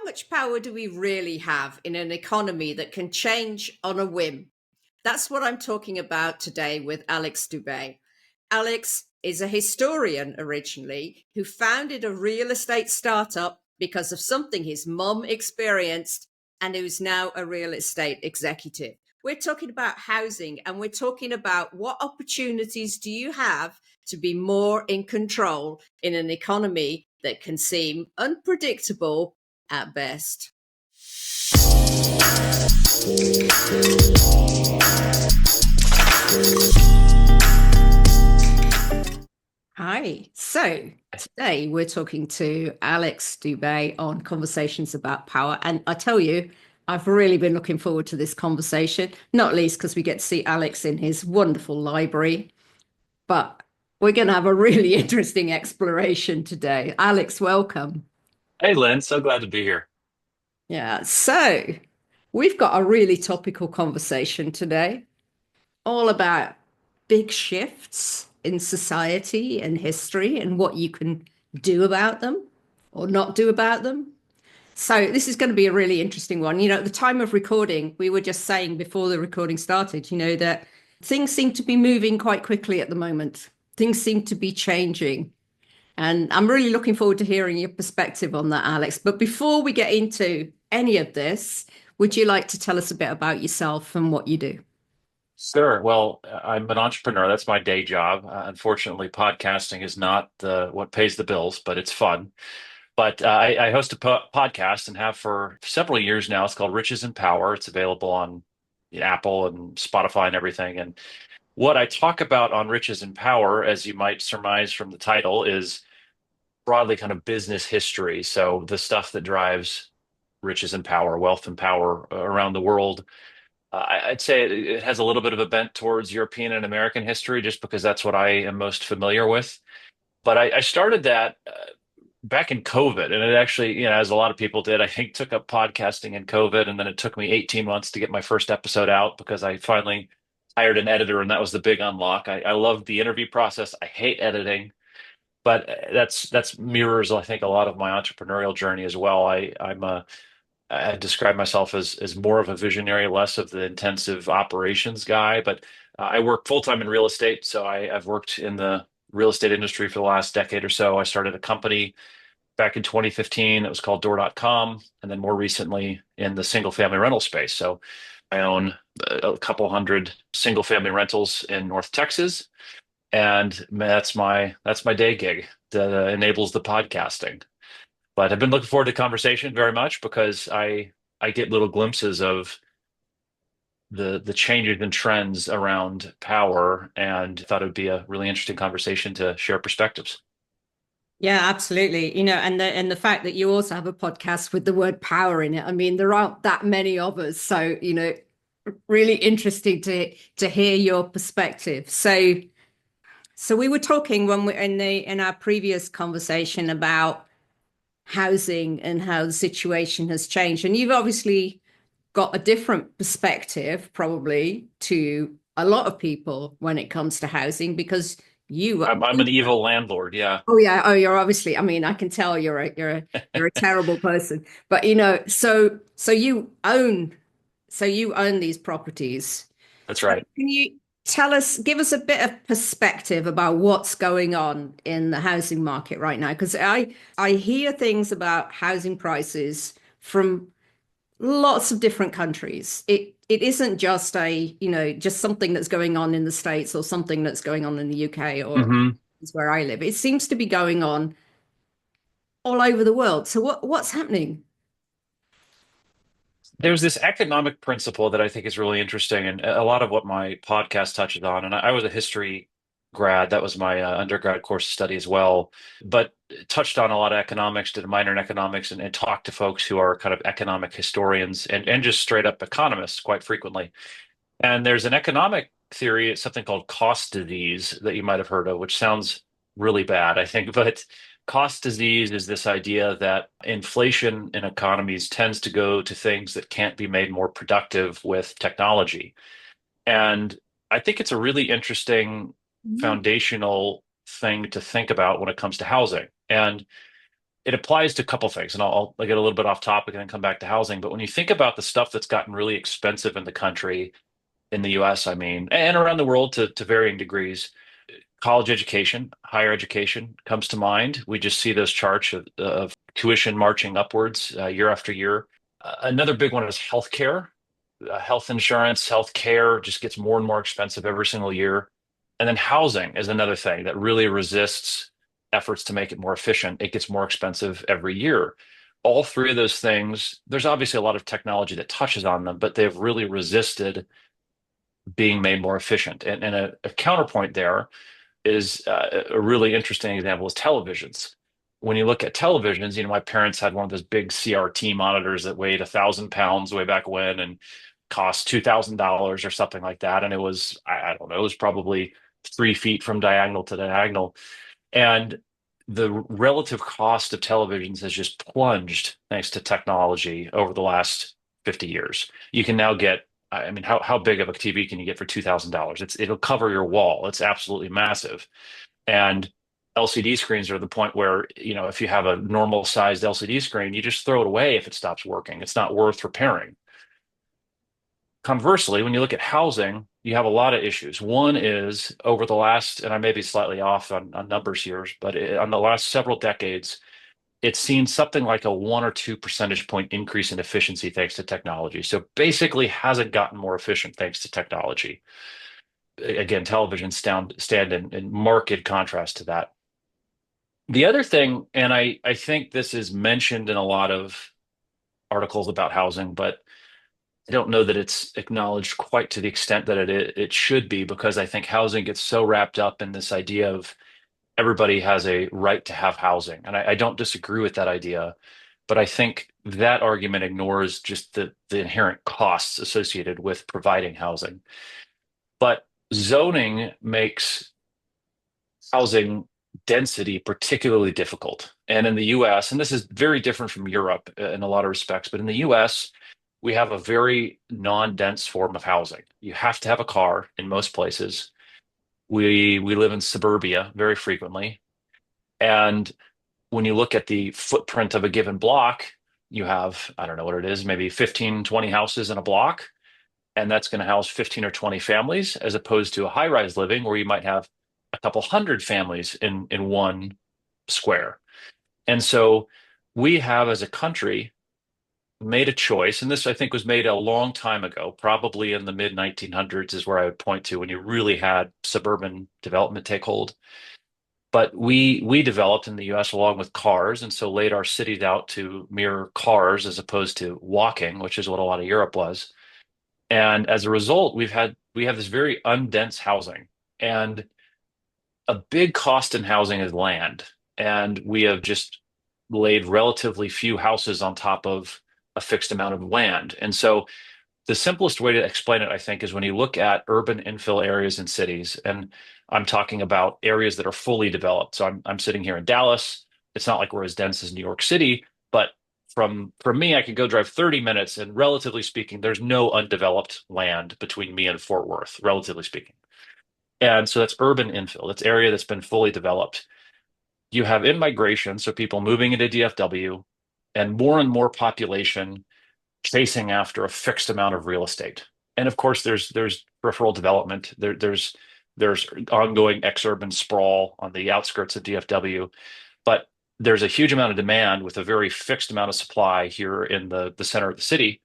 much power do we really have in an economy that can change on a whim? That's what I'm talking about today with Alex Doubet. Alex is a historian originally who founded a real estate startup because of something his mom experienced and who's now a real estate executive. We're talking about housing and we're talking about what opportunities do you have to be more in control in an economy that can seem unpredictable at best. Hi. So today we're talking to Alex Doubet on conversations about power. And I tell you, I've really been looking forward to this conversation, not least because we get to see Alex in his wonderful library. But we're going to have a really interesting exploration today. Alex, welcome. Hey, Lynn, so glad to be here. Yeah. So we've got a really topical conversation today, all about big shifts in society and history and what you can do about them or not do about them. So this is going to be a really interesting one. At the time of recording, we were just saying before the recording started, that things seem to be moving quite quickly at the moment. Things seem to be changing. And I'm really looking forward to hearing your perspective on that, Alex. But before we get into any of this, would you like to tell us a bit about yourself and what you do? Sure. Well, I'm an entrepreneur. That's my day job. Unfortunately, podcasting is not what pays the bills, but it's fun. But I host a podcast and have for several years now. It's called Riches and Power. It's available on Apple and Spotify and everything. And what I talk about on Riches and Power, as you might surmise from the title, is broadly kind of business history. So the stuff that drives riches and power, wealth and power around the world. I'd say it has a little bit of a bent towards European and American history, just because that's what I am most familiar with. But I started that back in COVID, and it actually, as a lot of people did, I think took up podcasting in COVID, and then it took me 18 months to get my first episode out because I finally hired an editor, and that was the big unlock. I love the interview process. I hate editing, but that's mirrors, I think, a lot of my entrepreneurial journey as well. I describe myself as more of a visionary, less of the intensive operations guy. But I work full time in real estate, so I've worked in the real estate industry for the last decade or so. I started a company back in 2015 that was called Door.com, and then more recently in the single family rental space. So I own a couple hundred single family rentals in North Texas, and that's my day gig that enables the podcasting. But I've been looking forward to conversation very much because I get little glimpses of the changes and trends around power, and thought it would be a really interesting conversation to share perspectives. Yeah, absolutely. And the fact that you also have a podcast with the word power in it. I mean, there aren't that many of us, so really interesting to hear your perspective. So we were talking when we in our previous conversation about housing and how the situation has changed, and you've obviously got a different perspective probably to a lot of people when it comes to housing because you I'm an evil landlord. Yeah, oh yeah, oh you're obviously, I mean, I can tell you're a terrible person, but so you own these properties. that's So right. can you give us a bit of perspective about what's going on in the housing market right now? Because I hear things about housing prices from lots of different countries. It isn't just just something that's going on in the States or something that's going on in the UK or hmm is where I live. It seems to be going on all over the world. So what's happening? There's this economic principle that I think is really interesting, and a lot of what my podcast touches on. And I was a history grad; that was my undergrad course of study as well. But touched on a lot of economics, did a minor in economics, and talked to folks who are kind of economic historians and just straight up economists quite frequently. And there's an economic theory, it's something called cost disease that you might have heard of, which sounds really bad, I think. But cost disease is this idea that inflation in economies tends to go to things that can't be made more productive with technology. And I think it's a really interesting Mhm. foundational thing to think about when it comes to housing. And it applies to a couple things, and I'll get a little bit off topic and then come back to housing. But when you think about the stuff that's gotten really expensive in the country, in the US, I mean, and around the world to varying degrees, college education, higher education comes to mind. We just see those charts of tuition marching upwards year after year. Another big one is healthcare. Health insurance, healthcare just gets more and more expensive every single year. And then housing is another thing that really resists efforts to make it more efficient. It gets more expensive every year. All three of those things, there's obviously a lot of technology that touches on them, but they've really resisted being made more efficient. And a counterpoint there is a really interesting example is televisions. When you look at televisions, my parents had one of those big CRT monitors that weighed 1,000 pounds way back when and cost $2,000 or something like that. And it was, I don't know, it was probably 3 feet from diagonal to diagonal. And the relative cost of televisions has just plunged thanks to technology over the last 50 years. You can now get, I mean, how big of a TV can you get for $2,000? It'll cover your wall. It's absolutely massive. And LCD screens are the point where, if you have a normal sized LCD screen, you just throw it away if it stops working. It's not worth repairing. Conversely, when you look at housing, you have a lot of issues. One is over the last, and I may be slightly off on numbers here, but on the last several decades, it's seen something like a 1 or 2 percentage point increase in efficiency thanks to technology. So basically hasn't gotten more efficient thanks to technology. Again, television stand in marked contrast to that. The other thing, and I think this is mentioned in a lot of articles about housing, but I don't know that it's acknowledged quite to the extent that it should be, because I think housing gets so wrapped up in this idea of everybody has a right to have housing. And I don't disagree with that idea, but I think that argument ignores just the inherent costs associated with providing housing. But zoning makes housing density particularly difficult. And in the US, and this is very different from Europe in a lot of respects, but in the US, we have a very non-dense form of housing. You have to have a car in most places. We live in suburbia very frequently. And when you look at the footprint of a given block, you have, I don't know what it is, maybe 15, 20 houses in a block, and that's going to house 15 or 20 families, as opposed to a high-rise living where you might have a couple hundred families in one square. And so we have, as a country, made a choice, and this I think was made a long time ago, probably in the mid 1900s is where I would point to when you really had suburban development take hold. But we developed in the US along with cars, and so laid our cities out to mirror cars as opposed to walking, which is what a lot of Europe was. And as a result, we have this very undense housing. And a big cost in housing is land. And we have just laid relatively few houses on top of a fixed amount of land. And so the simplest way to explain it, I think, is when you look at urban infill areas in cities, and I'm talking about areas that are fully developed. So I'm sitting here in Dallas. It's not like we're as dense as New York City, but from me, I could go drive 30 minutes, and relatively speaking, there's no undeveloped land between me and Fort Worth, relatively speaking. And so that's urban infill. That's area that's been fully developed. You have in-migration, so people moving into DFW, and more population chasing after a fixed amount of real estate. And of course, there's peripheral development. There's ongoing exurban sprawl on the outskirts of DFW, but there's a huge amount of demand with a very fixed amount of supply here in the center of the city.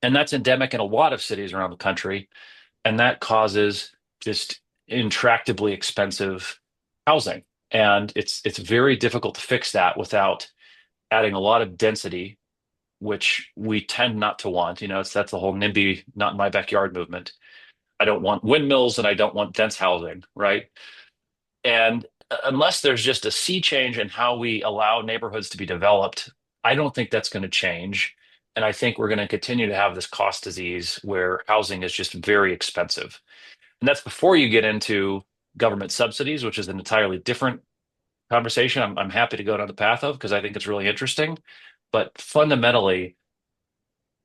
And that's endemic in a lot of cities around the country. And that causes just intractably expensive housing. And it's very difficult to fix that without adding a lot of density, which we tend not to want. That's the whole NIMBY, not in my backyard movement. I don't want windmills and I don't want dense housing, right? And unless there's just a sea change in how we allow neighborhoods to be developed, I don't think that's going to change. And I think we're going to continue to have this cost disease where housing is just very expensive. And that's before you get into government subsidies, which is an entirely different conversation. I'm happy to go down the path of because I think it's really interesting. But fundamentally,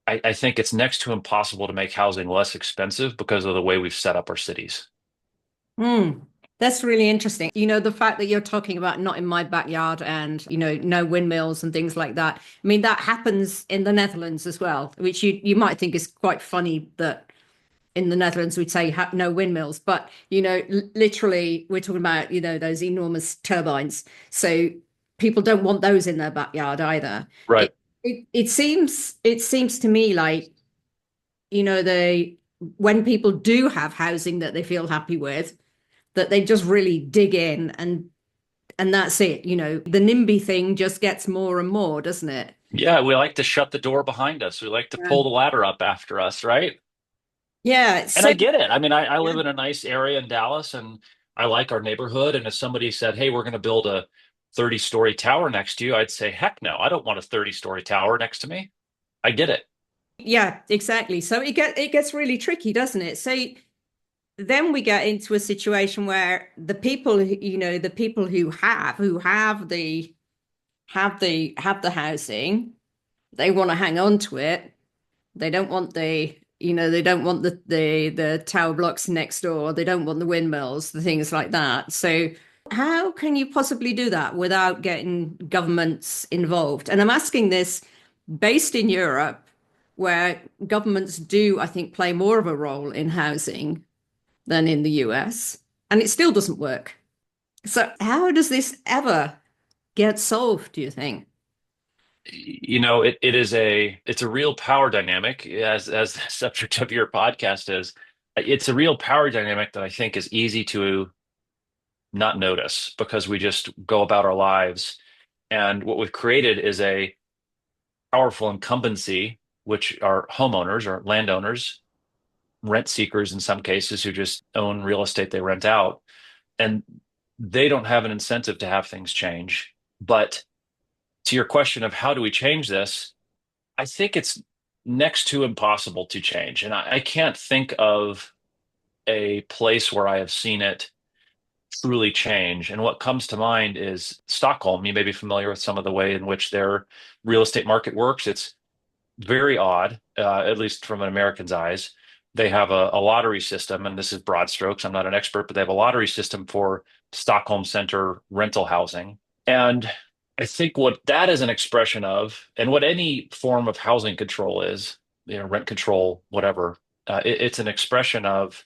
I think it's next to impossible to make housing less expensive because of the way we've set up our cities. Hmm. That's really interesting. The fact that you're talking about not in my backyard and, no windmills and things like that. I mean, that happens in the Netherlands as well, which you might think is quite funny that in the Netherlands we'd say ha no windmills, but, literally we're talking about, those enormous turbines. So people don't want those in their backyard either. Right. It seems to me like, they when people do have housing that they feel happy with, that they just really dig in and that's it. The NIMBY thing just gets more and more, doesn't it? Yeah, we like to shut the door behind us. We like to Yeah. pull the ladder up after us, right? Yeah. And So I get it. I mean, I yeah, live in a nice area in Dallas and I like our neighborhood. And if somebody said, hey, we're going to build a 30-story tower next to you, I'd say, heck no, I don't want a 30-story tower next to me. I get it. yeah, exactly. So it gets really tricky, doesn't it? So then we get into a situation where the people who have the housing, they want to hang on to it. They don't want the tower blocks next door. They don't want the windmills, the things like that. So how can you possibly do that without getting governments involved? And I'm asking this based in Europe, where governments do, I think, play more of a role in housing than in the US, and it still doesn't work. So how does this ever get solved, do you think? It's a real power dynamic as the subject of your podcast is. It's a real power dynamic that I think is easy to not notice because we just go about our lives. And what we've created is a powerful incumbency, which are homeowners or landowners, rent seekers in some cases who just own real estate they rent out. And they don't have an incentive to have things change. But to your question of how do we change this, I think it's next to impossible to change. And I can't think of a place where I have seen it truly change. And what comes to mind is Stockholm. You may be familiar with some of the way in which their real estate market works. It's very odd, at least from an American's eyes. They have a lottery system, and this is broad strokes. I'm not an expert, but they have a lottery system for Stockholm Center rental housing. And I think what that is an expression of, and what any form of housing control is, rent control, whatever, it's an expression of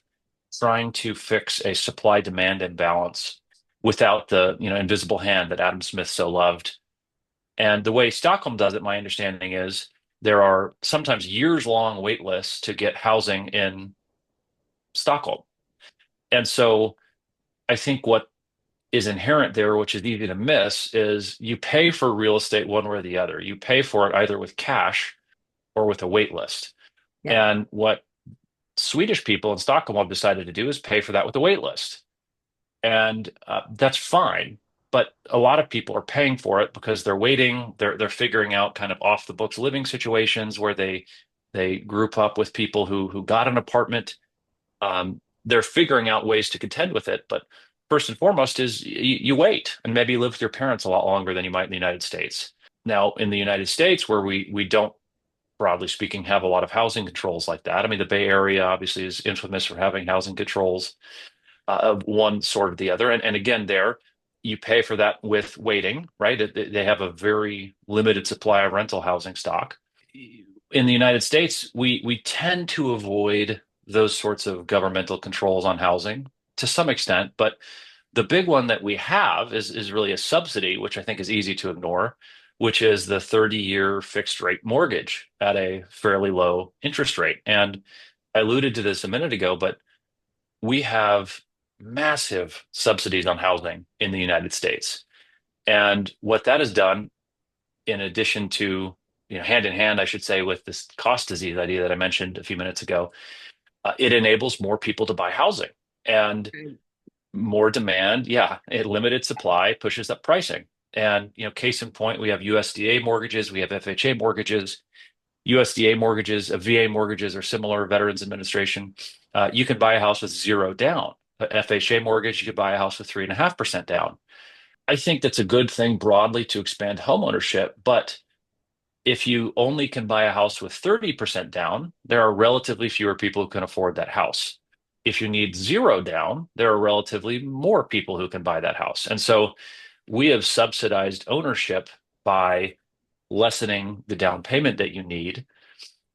trying to fix a supply demand imbalance without the, invisible hand that Adam Smith so loved. And the way Stockholm does it, my understanding is there are sometimes years long wait lists to get housing in Stockholm. And so I think what is inherent there, which is easy to miss, is you pay for real estate one way or the other. You pay for it either with cash or with a wait list. Yeah. And what Swedish people in Stockholm have decided to do is pay for that with a wait list. And that's fine. But a lot of people are paying for it because they're waiting. They're figuring out kind of off the books living situations where they group up with people who got an apartment. They're figuring out ways to contend with it. But first and foremost is you wait and maybe live with your parents a lot longer than you might in the United States. Now, in the United States, where we don't, broadly speaking, have a lot of housing controls like that. I mean, the Bay Area obviously is infamous for having housing controls of one sort or the other. And again, there you pay for that with waiting, right? They have a very limited supply of rental housing stock. In the United States, we tend to avoid those sorts of governmental controls on housing to some extent, but the big one that we have is really a subsidy, which I think is easy to ignore, which is the 30-year fixed rate mortgage at a fairly low interest rate. And I alluded to this a minute ago, but we have massive subsidies on housing in the United States. And what that has done, in addition to, hand in hand, I should say, with this cost disease idea that I mentioned a few minutes ago, it enables more people to buy housing. And more demand, yeah, a limited supply pushes up pricing. And, case in point, we have USDA mortgages, we have FHA mortgages. USDA mortgages, VA mortgages are similar, Veterans Administration. You can buy a house with zero down. A FHA mortgage, you could buy a house with 3.5% down. I think that's a good thing broadly to expand homeownership. But if you only can buy a house with 30% down, there are relatively fewer people who can afford that house. if you need zero down, there are relatively more people who can buy that house. And so we have subsidized ownership by lessening the down payment that you need.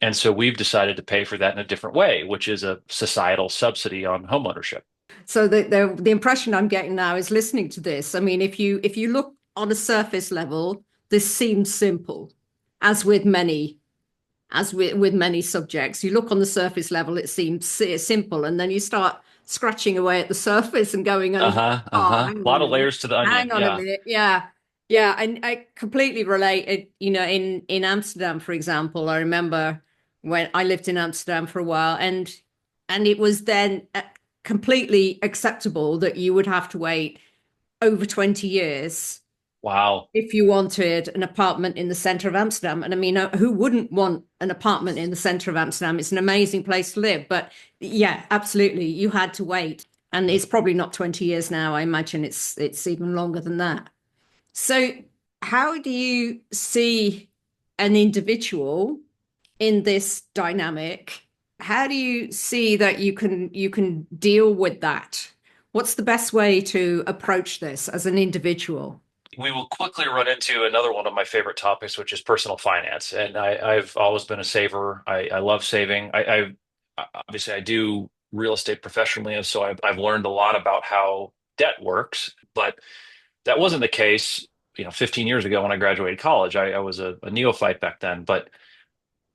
And so we've decided to pay for that in a different way, which is a societal subsidy on homeownership. So the impression I'm getting now is listening to this. I mean, if you look on a surface level, this seems simple, as with many with many subjects. You look on the surface level, it seems simple, and then you start scratching away at the surface and going, and Uh-huh. oh, Uh-huh. A lot of layers to the onion. hang on a Yeah. minute, yeah, yeah. I completely relate. In Amsterdam, for example, I remember when I lived in Amsterdam for a while, and it was then completely acceptable that you would have to wait over 20 years Wow. if you wanted an apartment in the center of Amsterdam. And I mean, who wouldn't want an apartment in the center of Amsterdam? It's an amazing place to live. But yeah, absolutely, you had to wait. And it's probably not 20 years now. I imagine it's even longer than that. So how do you see an individual in this dynamic? How do you see that you can deal with that? What's the best way to approach this as an individual? We will quickly run into another one of my favorite topics, which is personal finance. And I've always been a saver. I love saving. Obviously I do real estate professionally, and so I've learned a lot about how debt works. But that wasn't the case, 15 years ago when I graduated college. I was a neophyte back then. But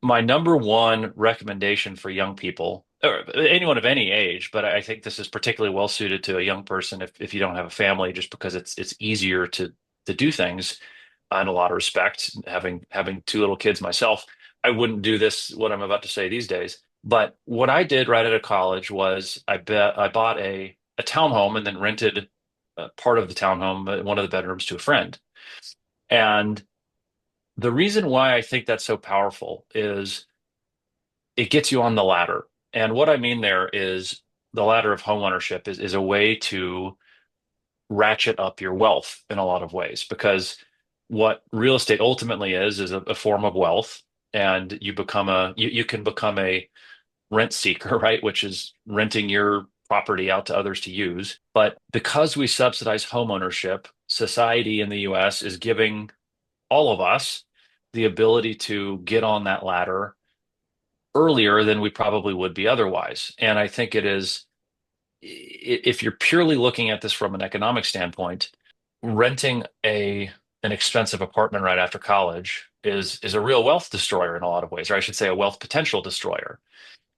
my number one recommendation for young people, or anyone of any age, but I think this is particularly well suited to a young person if you don't have a family, just because it's easier to do things in a lot of respects. Having two little kids myself, I wouldn't do this what I'm about to say these days. But what I did right out of college was I bought a townhome and then rented part of the townhome, one of the bedrooms, to a friend. And the reason why I think that's so powerful is it gets you on the ladder. And what I mean there is the ladder of homeownership is a way to ratchet up your wealth in a lot of ways, because what real estate ultimately is a form of wealth. And you can become a rent seeker, right? Which is renting your property out to others to use. But because we subsidize homeownership, society in the US is giving all of us the ability to get on that ladder earlier than we probably would be otherwise. And I think it is, if you're purely looking at this from an economic standpoint, renting an expensive apartment right after college is a real wealth destroyer in a lot of ways, or I should say a wealth potential destroyer.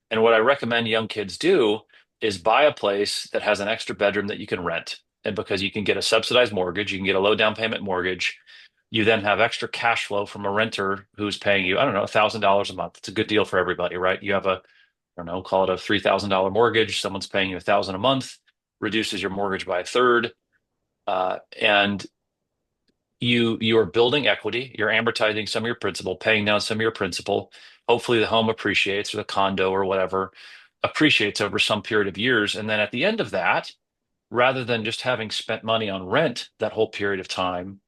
And what I recommend young kids do is buy a place that has an extra bedroom that you can rent. And because you can get a subsidized mortgage, you can get a low down payment mortgage. You then have extra cash flow from a renter who's paying you, I don't know, $1,000 a month. It's a good deal for everybody, right? You have I don't know, call it a $3,000 mortgage. Someone's paying you 1,000 a month, reduces your mortgage by a third. And you are building equity. You're amortizing some of your principal, paying down some of your principal. Hopefully the home appreciates, or the condo or whatever appreciates over some period of years. And then at the end of that, rather than just having spent money on rent that whole period of time,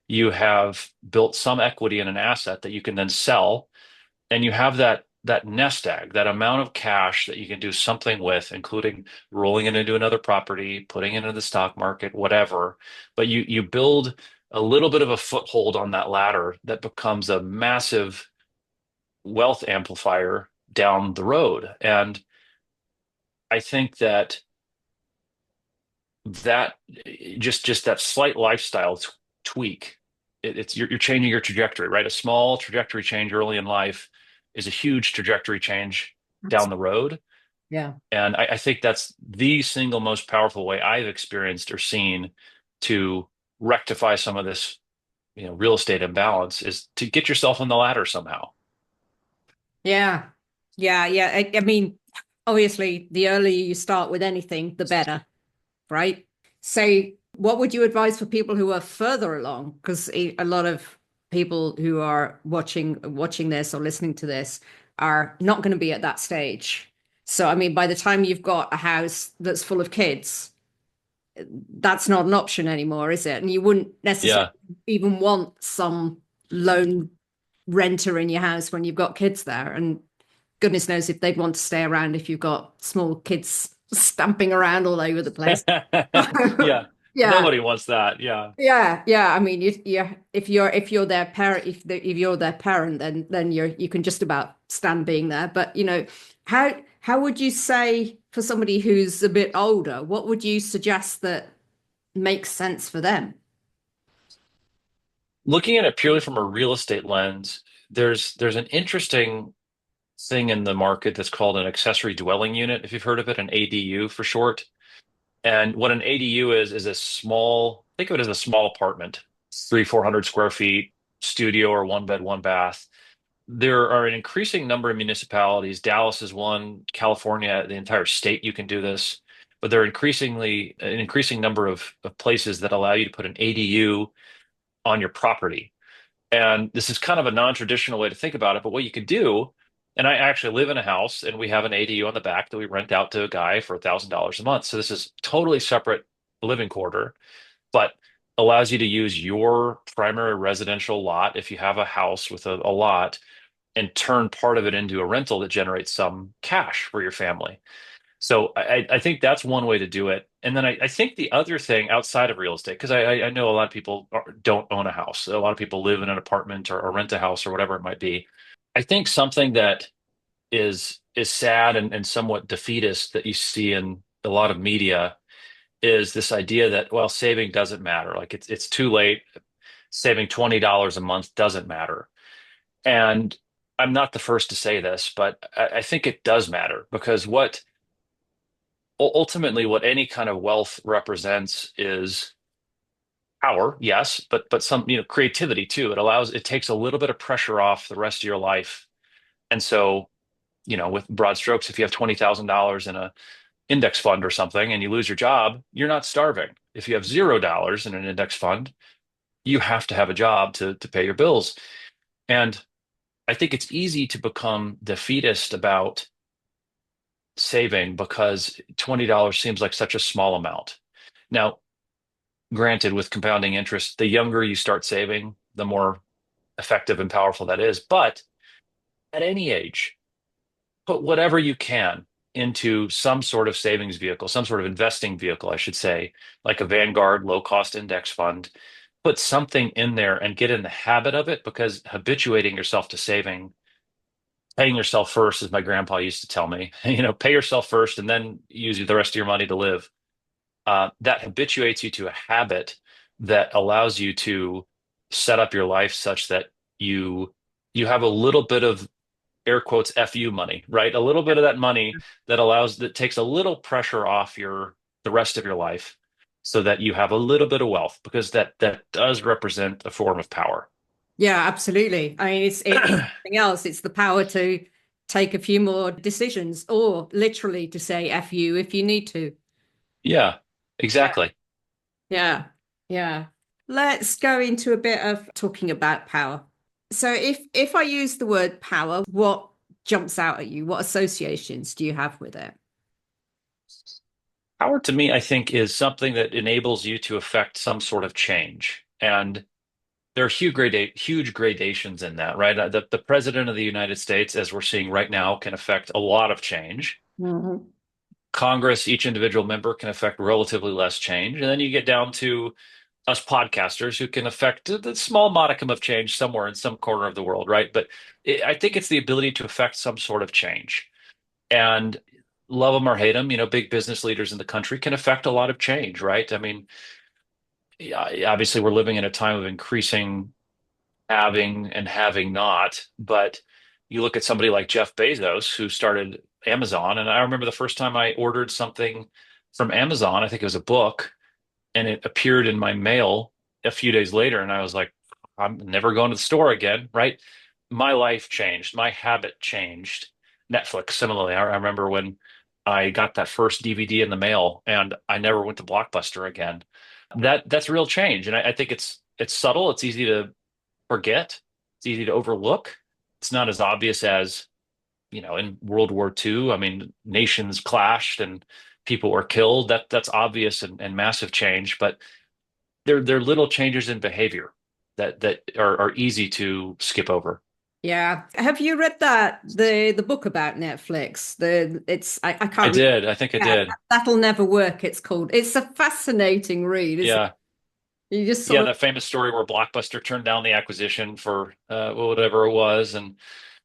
you have built some equity in an asset that you can then sell, and you have that nest egg, that amount of cash that you can do something with, including rolling it into another property, putting it into the stock market, whatever. But you build a little bit of a foothold on that ladder that becomes a massive wealth amplifier down the road. And I think that just that slight lifestyle tweak, it's you're changing your trajectory, right? A small trajectory change early in life is a huge trajectory change down the road. Yeah. And I think that's the single most powerful way I've experienced or seen to rectify some of this, real estate imbalance, is to get yourself on the ladder somehow. Yeah. Yeah. Yeah. I mean, obviously, the earlier you start with anything, the better, right? So, what would you advise for people who are further along? Because a lot of people who are watching this or listening to this are not going to be at that stage. So, I mean, by the time you've got a house that's full of kids, that's not an option anymore, is it? And you wouldn't necessarily Yeah. even want some lone renter in your house when you've got kids there. And goodness knows if they'd want to stay around if you've got small kids stamping around all over the place. Yeah. Yeah. Nobody wants that. Yeah. Yeah, yeah. I mean, if you're their parent, if you're their parent, then you can just about stand being there. But how would you say for somebody who's a bit older, what would you suggest that makes sense for them? Looking at it purely from a real estate lens, there's an interesting thing in the market that's called an accessory dwelling unit, if you've heard of it, an ADU for short. And what an ADU is a small, think of it as a small apartment, 400 square feet, studio or one bed, one bath. There are an increasing number of municipalities. Dallas is one, California, the entire state you can do this. But there are an increasing number of places that allow you to put an ADU on your property. And this is kind of a non-traditional way to think about it, but what you could do, and I actually live in a house and we have an ADU on the back that we rent out to a guy for $1,000 a month. So this is totally separate living quarter, but allows you to use your primary residential lot if you have a house with a lot and turn part of it into a rental that generates some cash for your family. So I think that's one way to do it. And then I think the other thing outside of real estate, because I know a lot of people don't own a house. A lot of people live in an apartment or rent a house or whatever it might be. I think something that is sad and somewhat defeatist that you see in a lot of media is this idea that, well, saving doesn't matter. Like it's too late. Saving $20 a month doesn't matter. And I'm not the first to say this, but I think it does matter because ultimately what any kind of wealth represents is power, yes, but some, creativity too. It takes a little bit of pressure off the rest of your life. And so, with broad strokes, if you have $20,000 in a index fund or something and you lose your job, you're not starving. If you have $0 in an index fund, you have to have a job to pay your bills. And I think it's easy to become defeatist about saving because $20 seems like such a small amount. Now, granted, with compounding interest, the younger you start saving, the more effective and powerful that is. But at any age, put whatever you can into some sort of savings vehicle, some sort of investing vehicle, I should say, like a Vanguard low cost index fund. Put something in there and get in the habit of it because habituating yourself to saving, paying yourself first, as my grandpa used to tell me, pay yourself first and then use the rest of your money to live. That habituates you to a habit that allows you to set up your life such that you you have a little bit of air quotes FU money, right? A little bit of that money that takes a little pressure off the rest of your life so that you have a little bit of wealth because that does represent a form of power. Yeah, absolutely. I mean, it's something else. It's the power to take a few more decisions, or literally to say "F you" if you need to. Yeah, Yeah. exactly. Yeah, yeah. Let's go into a bit of talking about power. So if I use the word power, what jumps out at you? What associations do you have with it? Power to me, I think, is something that enables you to affect some sort of change. And there are huge gradations in that, right? The president of the United States, as we're seeing right now, can affect a lot of change. Mhm. Congress, each individual member can affect relatively less change. And then you get down to us podcasters who can affect the small modicum of change somewhere in some corner of the world, right? But I think it's the ability to affect some sort of change. And love them or hate them, big business leaders in the country can affect a lot of change, right? I mean, yeah, obviously, we're living in a time of increasing having and having not. But you look at somebody like Jeff Bezos, who started Amazon, and I remember the first time I ordered something from Amazon, I think it was a book, and it appeared in my mail a few days later, and I was like, I'm never going to the store again, right? My life changed, my habit changed. Netflix, similarly, I remember when I got that first DVD in the mail, and I never went to Blockbuster again. That's real change, and I think it's subtle. It's easy to forget. It's easy to overlook. It's not as obvious as, in World War II. I mean, nations clashed and people were killed. That's obvious and massive change, but they're little changes in behavior that are easy to skip over. Yeah. Have you read the book about Netflix? I I can't read. did. I think I Yeah, did. that'll never work. It's called. It's a fascinating read, isn't Yeah. it? You just sort Yeah, of that famous story where Blockbuster turned down the acquisition for whatever it was. And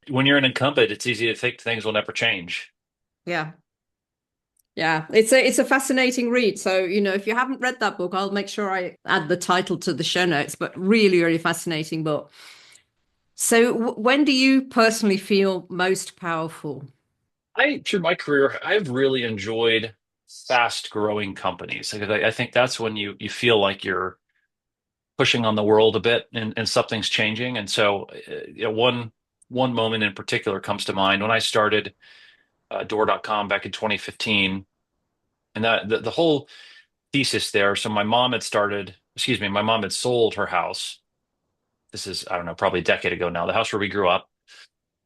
when you're an incumbent, it's easy to think things will never change. yeah. Yeah, it's a fascinating read. So, if you haven't read that book, I'll make sure I add the title to the show notes, but really, really fascinating book. So, when do you personally feel most powerful? Through my career, I've really enjoyed fast growing companies because I think that's when you feel like you're pushing on the world a bit and something's changing. And so, one moment in particular comes to mind when I started Door.com back in 2015, and that the whole thesis there. So my mom had sold her house. This is, I don't know, probably a decade ago now, the house where we grew up.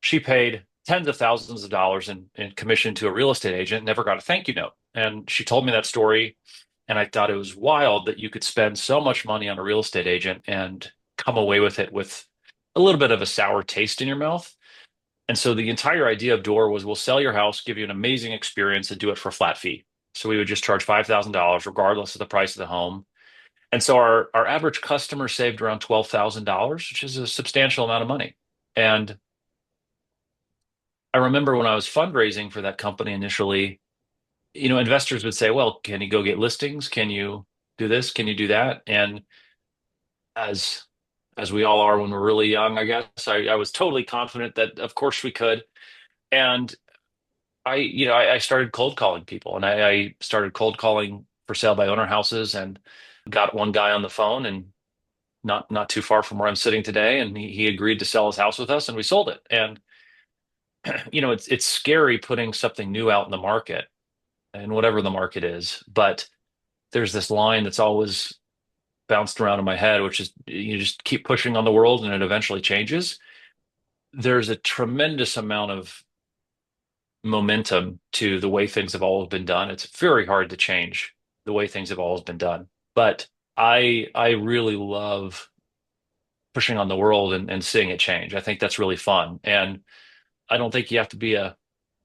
She paid tens of thousands of dollars in commission to a real estate agent, never got a thank you note. And she told me that story. And I thought it was wild that you could spend so much money on a real estate agent and come away with it with a little bit of a sour taste in your mouth. And so the entire idea of Door was we'll sell your house, give you an amazing experience, and do it for a flat fee. So we would just charge $5,000 regardless of the price of the home. And so our average customer saved around $12,000, which is a substantial amount of money. And I remember when I was fundraising for that company initially, investors would say, well, can you go get listings? Can you do this? Can you do that? And as as we all are when we're really young, I guess I was totally confident that of course we could. And I started cold calling people and I started cold calling for sale by owner houses and got one guy on the phone and not too far from where I'm sitting today. And he agreed to sell his house with us and we sold it. And it's scary putting something new out in the market and whatever the market is. But there's this line that's always bounced around in my head, which is you just keep pushing on the world and it eventually changes. There's a tremendous amount of momentum to the way things have always been done. It's very hard to change the way things have always been done. But I really love pushing on the world and seeing it change. I think that's really fun. And I don't think you have to be a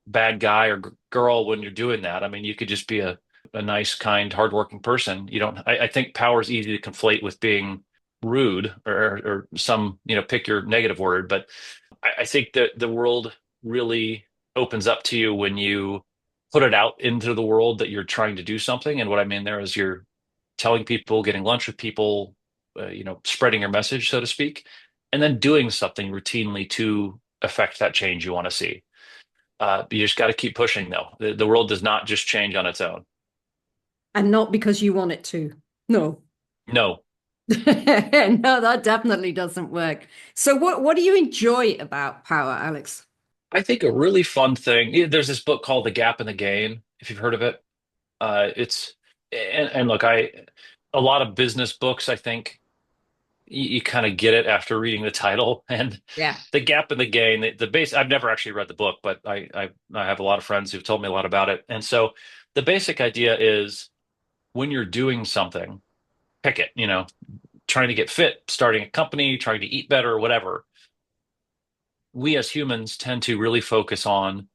bad guy or girl when you're doing that. I mean, you could just be a nice, kind, hardworking person. You don't, I think power is easy to conflate with being rude or some, pick your negative word. But I think that the world really opens up to you when you put it out into the world that you're trying to do something. And what I mean there is you're telling people, getting lunch with people, spreading your message, so to speak, and then doing something routinely to affect that change you want to see. You just got to keep pushing, though. The world does not just change on its own. And not because you want it to. No. No, No, that definitely doesn't work. So what do you enjoy about power, Alex? I think a really fun thing. There's this book called The Gap in the Gain, if you've heard of it. It's and look, a lot of business books. I think you kind of get it after reading the title and Yeah. The Gap in the Gain. The base. I've never actually read the book, but I have a lot of friends who've told me a lot about it. And so the basic idea is when you're doing something, pick it. Trying to get fit, starting a company, trying to eat better, whatever. We as humans tend to really focus on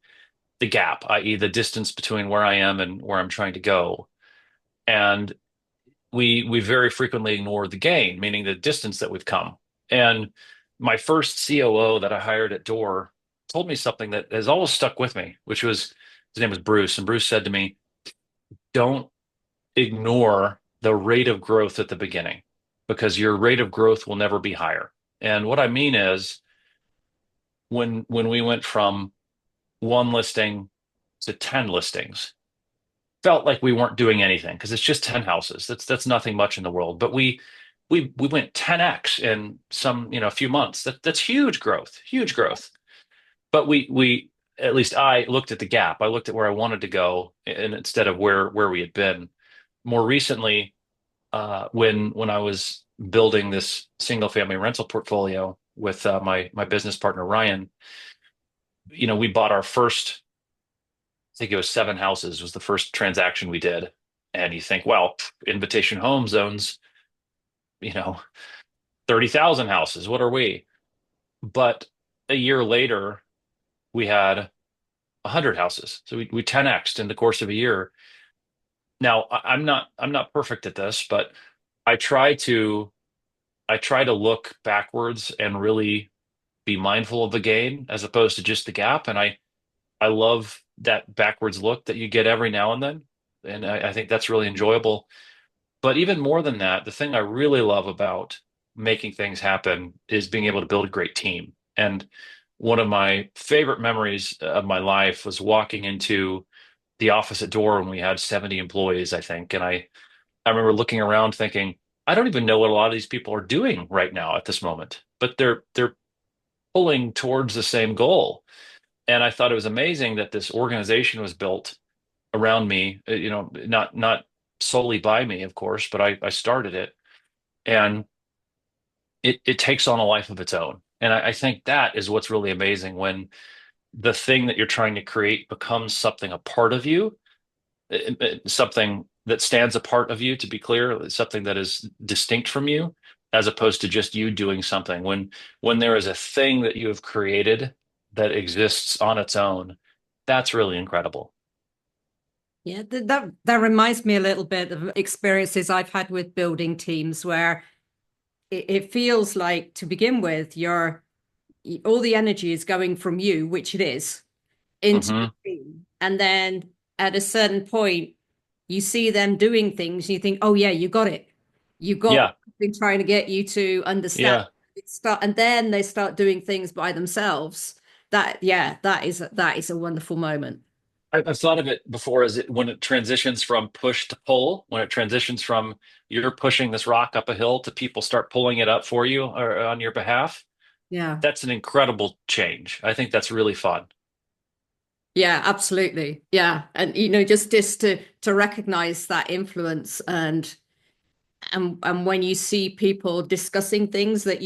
the gap, i.e., the distance between where I am and where I'm trying to go. And we very frequently ignore the gain, meaning the distance that we've come. And my first COO that I hired at Door told me something that has always stuck with me, which was his name was Bruce. And Bruce said to me, don't ignore the rate of growth at the beginning because your rate of growth will never be higher. And what I mean is when we went from one listing to 10 listings, felt like we weren't doing anything because it's just 10 houses. That's nothing much in the world. But we went 10x in some, a few months. That's huge growth, huge growth. But we at least I looked at the gap. I looked at where I wanted to go and instead of where we had been. More recently, when I was building this single family rental portfolio with my business partner Ryan, we bought our first, I think it was 7 houses was the first transaction we did. And you think, well, Invitation Homes owns, you know, 30,000 houses. What are we? But a year later, we had 100 houses. So we 10x'd in the course of a year. Now, I'm not perfect at this, but I try to I try to look backwards and really be mindful of the gain as opposed to just the gap. And I love that backwards look that you get every now and then. And I think that's really enjoyable. But even more than that, the thing I really love about making things happen is being able to build a great team. And one of my favorite memories of my life was walking into the opposite door when we had 70 employees, I think. And I remember looking around thinking, I don't even know what a lot of these people are doing right now at this moment, but they're pulling towards the same goal. And I thought it was amazing that this organization was built around me, not solely by me, of course, but I started it. And it takes on a life of its own. And I think that is what's really amazing when the thing that you're trying to create becomes something a part of you, something that stands apart of you, to be clear, something that is distinct from you, as opposed to just you doing something. When there is a thing that you have created that exists on its own, that's really incredible. Yeah, that reminds me a little bit of experiences I've had with building teams where it feels like to begin with, you're all the energy is going from you, which it is, into the Hmm. team. And then at a certain point, you see them doing things, and you think, oh yeah, you got it. You got what Yeah, I've been trying to get you to understand. yeah. And then they start doing things by themselves. Yeah, that is a wonderful moment. I've thought of it before as when it transitions from push to pull, when it transitions from you're pushing this rock up a hill to people start pulling it up for you or on your behalf. Yeah. That's an incredible change. I think that's really fun. Yeah, absolutely. Yeah. And just to recognize that influence and when you see people discussing things that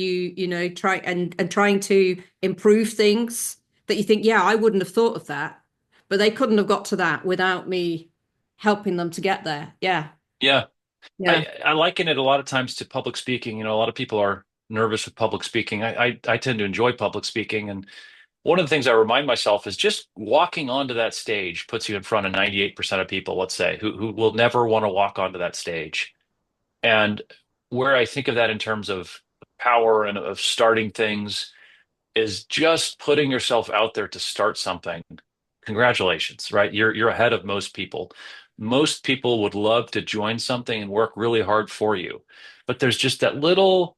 try and trying to improve things that you think, yeah, I wouldn't have thought of that, but they couldn't have got to that without me helping them to get there. Yeah. Yeah. Yeah. I liken it a lot of times to public speaking. A lot of people are nervous with public speaking. I tend to enjoy public speaking. And one of the things I remind myself is just walking onto that stage puts you in front of 98% of people, let's say, who will never want to walk onto that stage. And where I think of that in terms of power and of starting things is just putting yourself out there to start something. Congratulations, right? You're ahead of most people. Most people would love to join something and work really hard for you. But there's just that little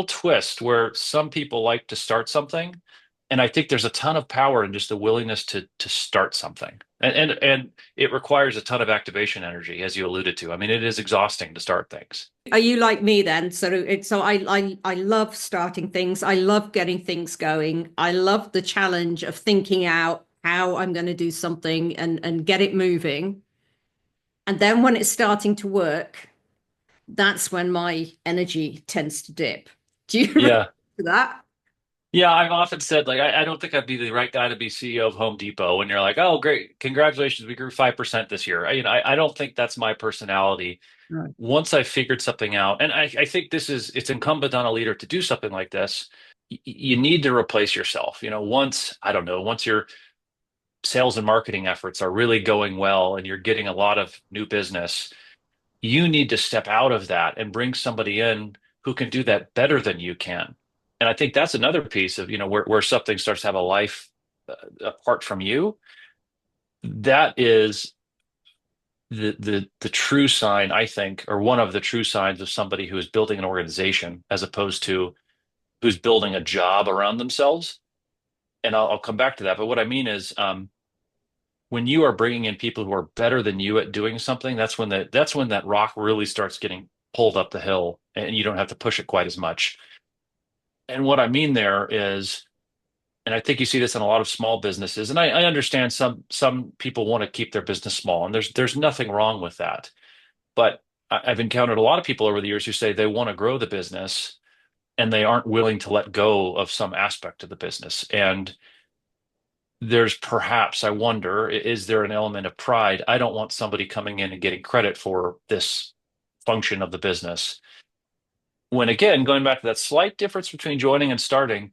twist where some people like to start something. And I think there's a ton of power in just the willingness to start something. And it requires a ton of activation energy, as you alluded to. I mean, it is exhausting to start things. Are you like me then? So I love starting things. I love getting things going. I love the challenge of thinking out how I'm going to do something and get it moving. And then when it's starting to work, that's when my energy tends to dip. Do you relate Yeah. to that? Yeah, I've often said like I don't think I'd be the right guy to be CEO of Home Depot when you're like, oh great, congratulations, we grew 5% this year. I don't think that's my personality. Right. Once I've figured something out, and I think it's incumbent on a leader to do something like this, you need to replace yourself. Once, I don't know, once your sales and marketing efforts are really going well and you're getting a lot of new business, you need to step out of that and bring somebody in who can do that better than you can. And I think that's another piece of, where something starts to have a life apart from you. That is the true sign, I think, or one of the true signs of somebody who is building an organization as opposed to who's building a job around themselves. And I'll come back to that. But what I mean is, when you are bringing in people who are better than you at doing something, that's when that rock really starts getting pulled up the hill, and you don't have to push it quite as much. And what I mean there is, and I think you see this in a lot of small businesses, and I understand some people want to keep their business small, and there's nothing wrong with that. But I've encountered a lot of people over the years who say they want to grow the business and they aren't willing to let go of some aspect of the business. And there's perhaps, I wonder, is there an element of pride? I don't want somebody coming in and getting credit for this function of the business. When again, going back to that slight difference between joining and starting,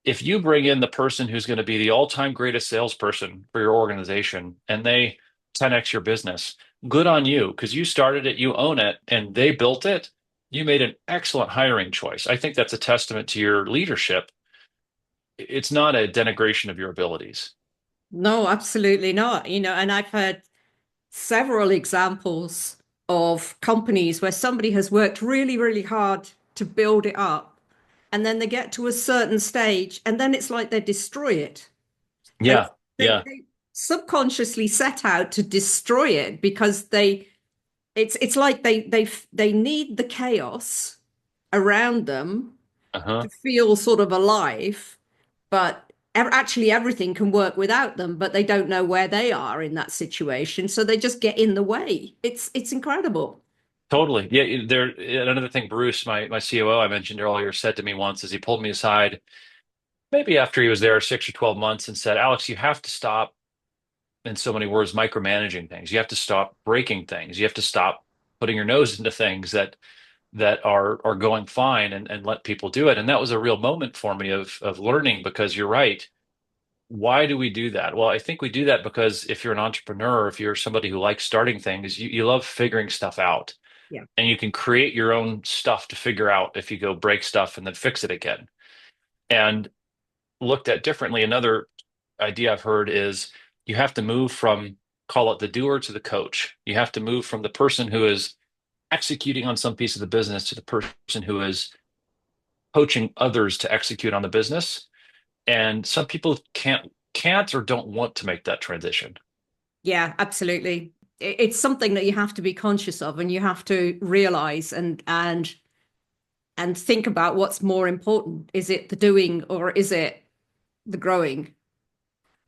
if you bring in the person who's going to be the all-time greatest salesperson for your organization and they 10x your business, good on you because you started it, you own it, and they built it. You made an excellent hiring choice. I think that's a testament to your leadership. It's not a denigration of your abilities. No, absolutely not. And I've heard several examples of companies where somebody has worked really, really hard to build it up, and then they get to a certain stage, and then it's like they destroy it. And Yeah, they, yeah, they subconsciously set out to destroy it because it's like they need the chaos around them uh-huh. to feel sort of alive, but actually everything can work without them, but they don't know where they are in that situation, so they just get in the way. It's incredible. Totally. Yeah, there another thing Bruce, my COO I mentioned earlier, said to me once is he pulled me aside, maybe after he was there 6 or 12 months, and said, Alex, you have to stop, in so many words, micromanaging things. You have to stop breaking things. You have to stop putting your nose into things that are going fine and let people do it. And that was a real moment for me of learning because you're right. Why do we do that? Well, I think we do that because if you're an entrepreneur, if you're somebody who likes starting things, you love figuring stuff out. Yeah. And you can create your own stuff to figure out if you go break stuff and then fix it again. And looked at differently, another idea I've heard is you have to move from, call it the doer to the coach. You have to move from the person who is executing on some piece of the business to the person who is coaching others to execute on the business. And some people can't or don't want to make that transition. Yeah, absolutely. It's something that you have to be conscious of, and you have to realize and think about what's more important. Is it the doing or is it the growing?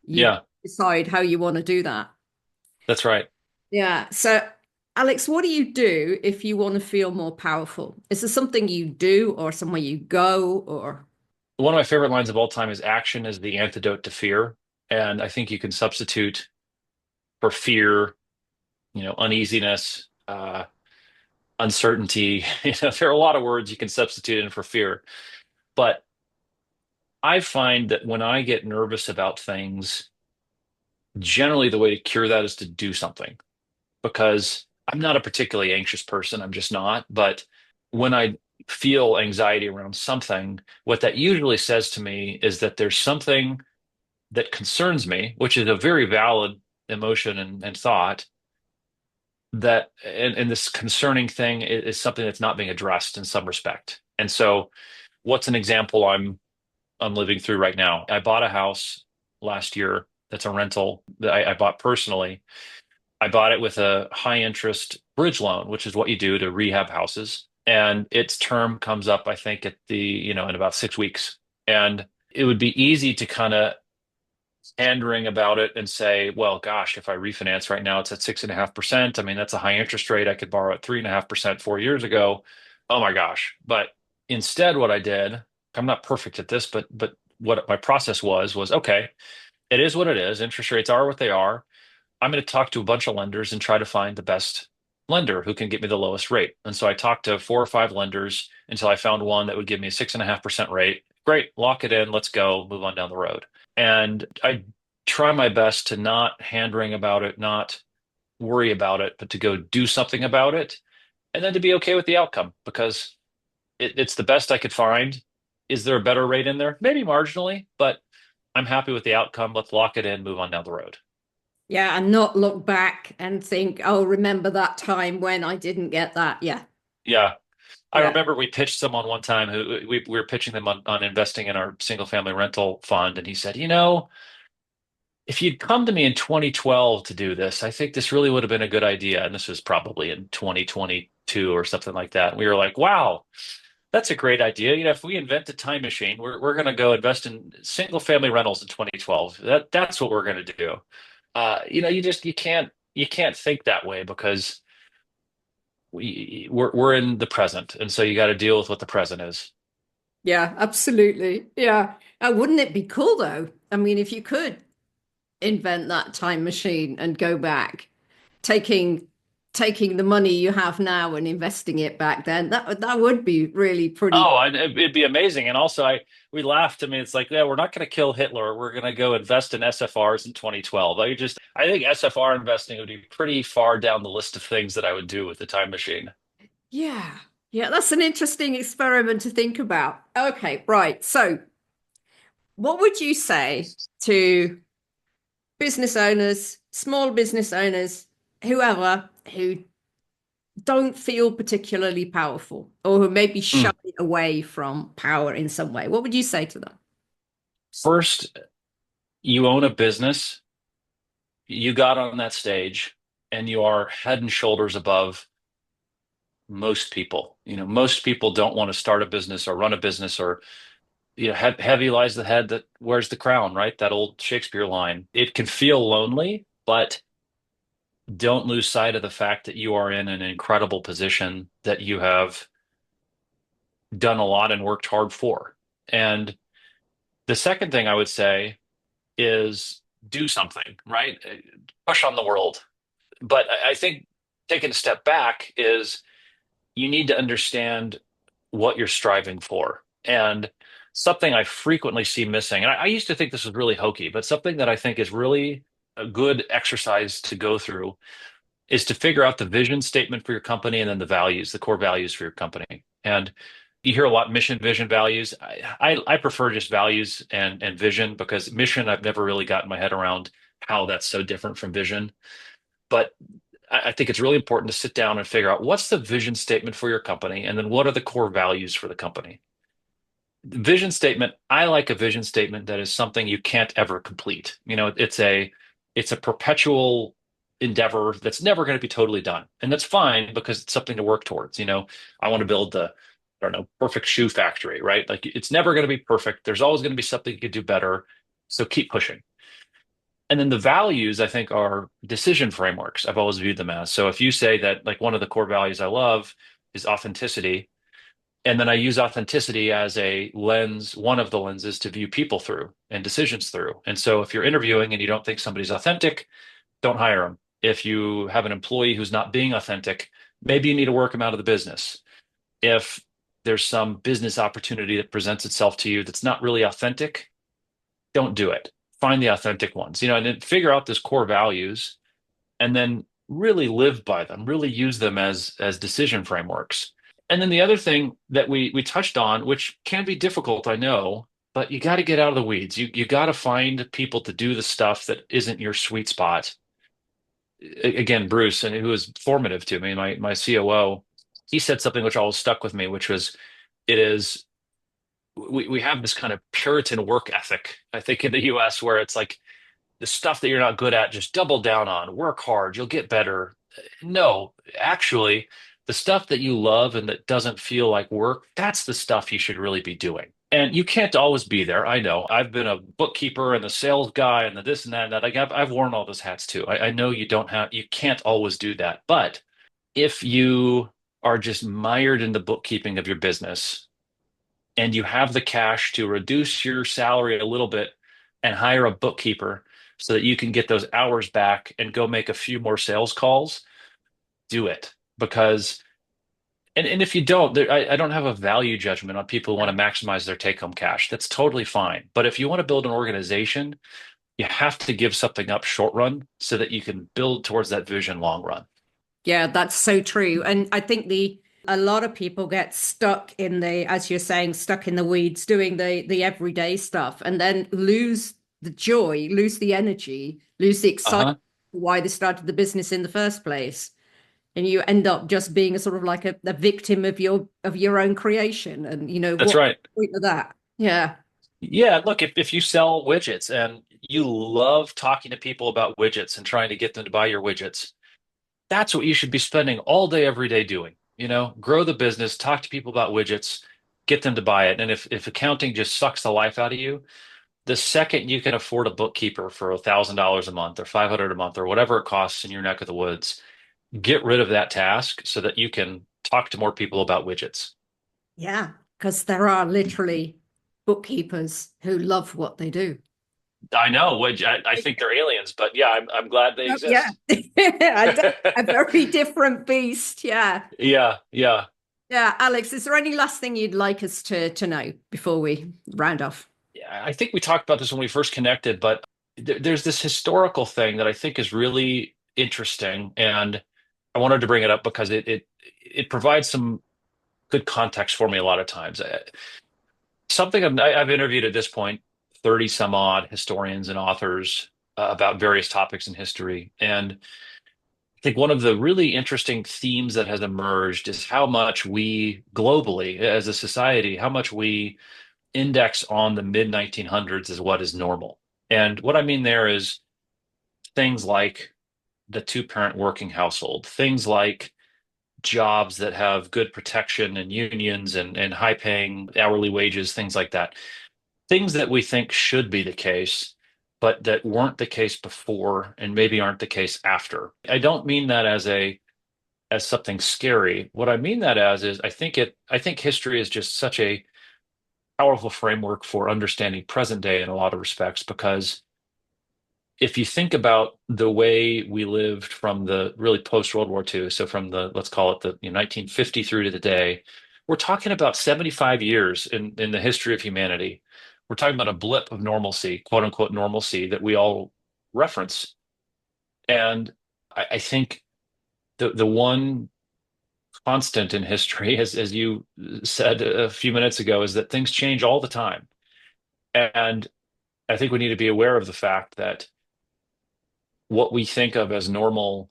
You Yeah, decide how you want to do that. that's right. Yeah. So, Alex, what do you do if you want to feel more powerful? Is there something you do or somewhere you go or One of my favorite lines of all time is action is the antidote to fear. And I think you can substitute for fear, uneasiness, uncertainty. There are a lot of words you can substitute in for fear. But I find that when I get nervous about things, generally the way to cure that is to do something because I'm not a particularly anxious person. I'm just not. But when I feel anxiety around something, what that usually says to me is that there's something that concerns me, which is a very valid emotion and thought, and this concerning thing is something that's not being addressed in some respect. And so, what's an example I'm living through right now? I bought a house last year that's a rental that I bought personally. I bought it with a high interest bridge loan, which is what you do to rehab houses. And its term comes up, I think, in about 6 weeks. And it would be easy to kind of pandering about it and say, well, gosh, if I refinance right now, it's at 6.5%. I mean, that's a high interest rate. I could borrow at 3.5% 4 years ago. Oh my gosh. But instead, what I did, I'm not perfect at this, but what my process was okay, it is what it is. Interest rates are what they are. I'm going to talk to a bunch of lenders and try to find the best lender who can get me the lowest rate. And so I talked to 4 or 5 lenders until I found one that would give me a 6.5% rate. Great, lock it in. Let's go, move on down the road. And I try my best to not hand wring about it, not worry about it, but to go do something about it, and then to be okay with the outcome because it's the best I could find. Is there a better rate in there? Maybe marginally, but I'm happy with the outcome. Let's lock it in, move on down the road. yeah, and not look back and think, oh, remember that time when I didn't get that. Yeah. Yeah. I Yeah. remember we pitched someone one time who we were pitching them on investing in our single family rental fund. And he said, if you'd come to me in 2012 to do this, I think this really would have been a good idea. And this was probably in 2022 or something like that. And we were like, wow, that's a great idea. If we invent a time machine, we're going to go invest in single family rentals in 2012. That's what we're going to do. You can't think that way because we're in the present. And so you got to deal with what the present is. Yeah, absolutely. Yeah. Wouldn't it be cool though? I mean, if you could invent that time machine and go back, taking taking the money you have now and investing it back then. That would be really pretty. Oh, and it'd be amazing. And also, I we laughed. I mean, it's like, yeah, we're not going to kill Hitler. We're going to go invest in SFRs in 2012. I think SFR investing would be pretty far down the list of things that I would do with the time machine. Yeah. Yeah, that's an interesting experiment to think about. Okay, right. So, what would you say to business owners, small business owners, whoever who don't feel particularly powerful or who may be Hmm. shying away from power in some way? What would you say to them? First, you own a business. You got on that stage, and you are head and shoulders above most people. Most people don't want to start a business or run a business or heavy lies the head that wears the crown, right? That old Shakespeare line. It can feel lonely, but don't lose sight of the fact that you are in an incredible position that you have done a lot and worked hard for. And the second thing I would say is do something, right? Push on the world. But I think taking a step back is you need to understand what you're striving for. And something I frequently see missing, and I used to think this was really hokey, but something that I think is really a good exercise to go through is to figure out the vision statement for your company and then the values, the core values for your company. And you hear a lot mission, vision, values. I prefer just values and vision because mission, I've never really gotten my head around how that's so different from vision. But I think it's really important to sit down and figure out what's the vision statement for your company and then what are the core values for the company. Vision statement, I like a vision statement that is something you can't ever complete. It's a perpetual endeavor that's never going to be totally done. And that's fine because it's something to work towards. I want to build the, I don't know, perfect shoe factory, right? Like it's never going to be perfect. There's always going to be something you could do better. So keep pushing. And then the values, I think, are decision frameworks. I've always viewed them as. So if you say that, like, one of the core values I love is authenticity, and then I use authenticity as a lens, one of the lenses to view people through and decisions through. And so if you're interviewing and you don't think somebody's authentic, don't hire them. If you have an employee who's not being authentic, maybe you need to work them out of the business. If there's some business opportunity that presents itself to you that's not really authentic, don't do it. Find the authentic ones, and then figure out those core values and then really live by them, really use them as decision frameworks. And then the other thing that we touched on, which can be difficult, I know, but you got to get out of the weeds. You got to find people to do the stuff that isn't your sweet spot. Again, Bruce, and who was formative to me, my COO, he said something which always stuck with me, which was, it is we have this kind of Puritan work ethic, I think, in the US where it's like the stuff that you're not good at, just double down on, work hard, you'll get better. No, actually, the stuff that you love and that doesn't feel like work, that's the stuff you should really be doing. And you can't always be there. I know. I've been a bookkeeper and the sales guy and the this and that and that. Like, I've worn all those hats too. I know you can't always do that. But if you are just mired in the bookkeeping of your business and you have the cash to reduce your salary a little bit and hire a bookkeeper so that you can get those hours back and go make a few more sales calls, do it. Because, and if you don't, I don't have a value judgment on people who want to maximize their take-home cash. That's totally fine. But if you want to build an organization, you have to give something up short run so that you can build towards that vision long run. Yeah, that's so true. And I think the a lot of people get stuck in the, as you're saying, stuck in the weeds, doing the everyday stuff, and then lose the joy, lose the energy, lose the excitement Uh-huh. why they started the business in the first place. And you end up just being a sort of like a victim of your own creation. And That's what's right. the point of that? Yeah. Yeah, look, if you sell widgets and you love talking to people about widgets and trying to get them to buy your widgets, that's what you should be spending all day, every day doing. Grow the business, talk to people about widgets, get them to buy it. And if accounting just sucks the life out of you, the second you can afford a bookkeeper for $1,000 a month or 500 a month or whatever it costs in your neck of the woods, get rid of that task so that you can talk to more people about widgets. Yeah. Because there are literally bookkeepers who love what they do. I know, which I think they're aliens, but yeah, I'm glad they Oh, yeah. exist. A very different beast. Yeah. Yeah, yeah. Yeah. Alex, is there any last thing you'd like us to know before we round off? Yeah, I think we talked about this when we first connected, but there's this historical thing that I think is really interesting, and I wanted to bring it up because it provides some good context for me a lot of times. Something I've interviewed at this point 30 some odd historians and authors about various topics in history, and I think one of the really interesting themes that has emerged is how much we globally, as a society, how much we index on the mid 1900s as what is normal. And what I mean there is things like the two-parent working household, things like jobs that have good protection and unions and high-paying hourly wages, things like that. Things that we think should be the case, but that weren't the case before and maybe aren't the case after. I don't mean that as something scary. What I mean that as is I think history is just such a powerful framework for understanding present day in a lot of respects because if you think about the way we lived from the really post World War II, so from the let's call it the 1950 through to today, we're talking about 75 years in the history of humanity. We're talking about a blip of normalcy, quote unquote normalcy that we all reference. And I think the one constant in history, as you said a few minutes ago, is that things change all the time. And I think we need to be aware of the fact that what we think of as normal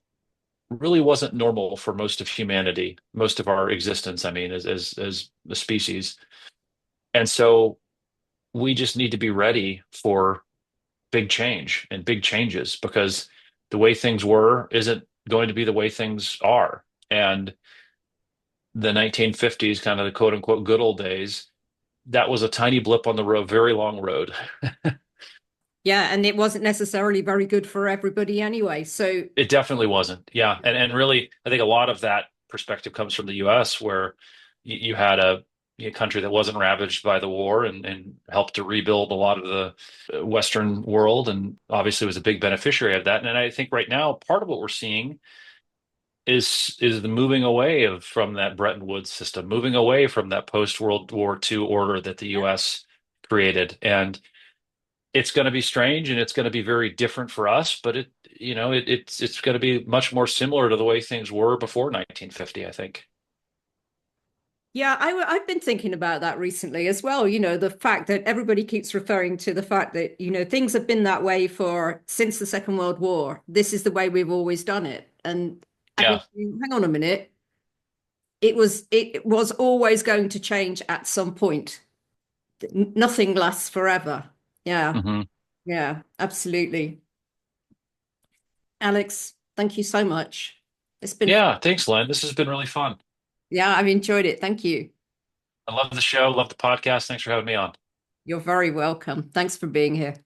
really wasn't normal for most of humanity, most of our existence, I mean, as a species. And so we just need to be ready for big change and big changes because the way things were isn't going to be the way things are. And the 1950s, kind of the quote unquote good old days, that was a tiny blip on the road, very long road. Yeah, and it wasn't necessarily very good for everybody anyway. So, It definitely wasn't. Yeah. And really, I think a lot of that perspective comes from the US, where you had a country that wasn't ravaged by the war and helped to rebuild a lot of the Western world and obviously was a big beneficiary of that. And I think right now, part of what we're seeing is the moving away from that Bretton Woods system, moving away from that post World War II order that the US created. And it's going to be strange and it's going to be very different for us, but it's going to be much more similar to the way things were before 1950, I think. yeah, I've been thinking about that recently as well. The fact that everybody keeps referring to the fact that, things have been that way for since the Second World War. This is the way we've always done it. And I Yeah. think, hang on a minute, it was always going to change at some point. Nothing lasts forever. Yeah, Hmm. yeah, absolutely. Alex, thank you so much. It's been fun. Yeah. Thanks, Lynn. This has been really fun. Yeah, I've enjoyed it. Thank you. I love the show, love the podcast. Thanks for having me on. You're very welcome. Thanks for being here.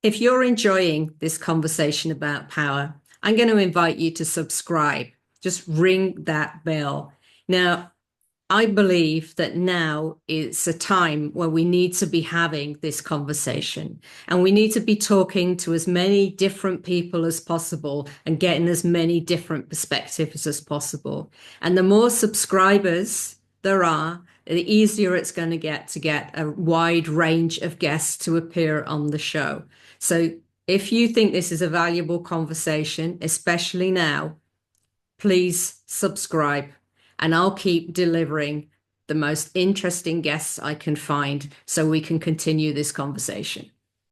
If you're enjoying this conversation about power, I'm going to invite you to subscribe. Just ring that bell. Now, I believe that now is a time where we need to be having this conversation and we need to be talking to as many different people as possible and getting as many different perspectives as possible. And the more subscribers there are, the easier it's going to get a wide range of guests to appear on the show. So if you think this is a valuable conversation, especially now, please subscribe and I'll keep delivering the most interesting guests I can find so we can continue this conversation.